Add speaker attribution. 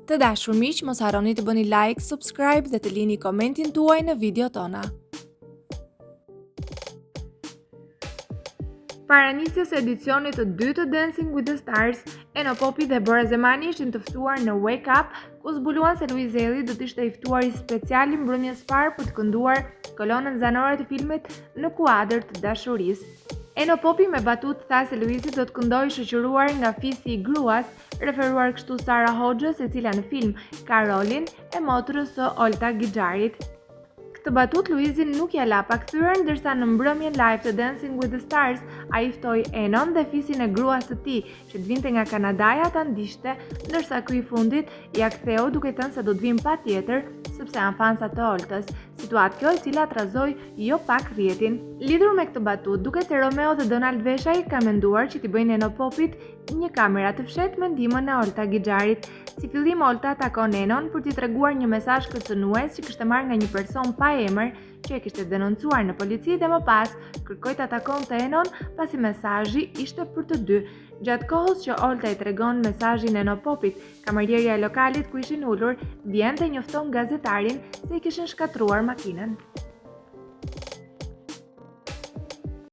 Speaker 1: Të dashur miq, mos harroni të bëni like, subscribe dhe të lini komentin tuaj në video tona. Para nisjes së edicionit të dytë të Dancing with the Stars, Eno Popit dhe Bora Zemani ishin të ftuar në Wake Up, ku zbuluan se Luizit do të ishte i ftuar i special i mbrëmjes parë për të kënduar kolonën zanore të filmit Në kuadër të dashurisë. Eno Popi me batut tha se Luizit do të këndojë shoqëruar nga fisi i gruas, referuar kështu Sara Hoxhës, e cila në film ka rolin e motrës së Olta Gixharit. Këtë batut Luizin nuk ja la pa kthyer, ndërsa në mbrëmjen live të Dancing with the Stars ai ftoi Enon dhe fisin e gruas së tij që të vinte nga Kanadaja ta ndiqte, ndërsa ky i fundit ja ktheu duke thënë se do të vinë patjetër sepse janë fansat të Oltës. Situatë kjo e cila trazoi jo pak rrjetin. Lidhur me këtë batut, duket se Romeo dhe Donald Veshaj ka menduar që t'i bëjnë Eno Popit një kamera të fshehtë me ndihmën e Olta Gixharit. Si fillim Olta takon Enon për t'i treguar një mesazh kërcënues që kishte marrë nga një person pa emër që e kishte denoncuar në polici dhe më pas kërkoi ta takonte Enon pasi mesazhi ishte për të dy. Gjatë kohës që Olta i tregon mesazhin Eno Popit, kamerierja e lokalit ku ishin ulur vjen dhe njofton gazetarin se i kishin shkatruar makinen.